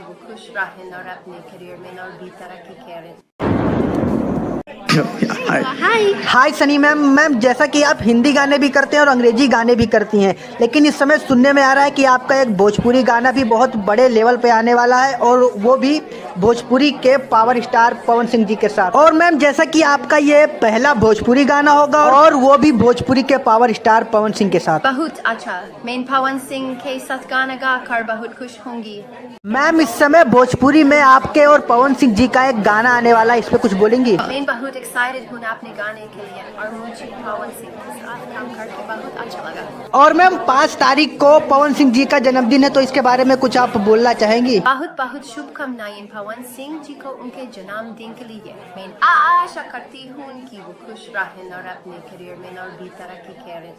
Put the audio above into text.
वो खुश रहें और अपने करियर में और भी तरक्की करें। हाय सनी मैम। मैम जैसा कि आप हिंदी गाने भी करते हैं और अंग्रेजी गाने भी करती हैं, लेकिन इस समय सुनने में आ रहा है कि आपका एक भोजपुरी गाना भी बहुत बड़े लेवल पे आने वाला है, और वो भी भोजपुरी के पावर स्टार पवन सिंह जी के साथ। और मैम जैसा कि आपका ये पहला भोजपुरी गाना होगा और वो भी भोजपुरी के पावर स्टार पवन सिंह के साथ। बहुत अच्छा, मैं पवन सिंह के साथ गाना गाकर बहुत खुश होंगी। मैम इस समय भोजपुरी में आपके और पवन सिंह जी का एक गाना आने वाला है, इस पे कुछ बोलेंगी? मैं बहुत एक्साइटेड हूँ अपने गाने के लिए और मुझे पवन सिंह के साथ काम करके बहुत अच्छा लगा। और मैम 5 तारीख को पवन सिंह जी का जन्मदिन है, तो इसके बारे में कुछ आप बोलना चाहेंगी? बहुत बहुत शुभकामनाएं पवन सिंह जी को उनके जन्मदिन के लिए। मैं आशा करती हूँ कि वो खुश रहें और अपने करियर में और भी तरक्की करें।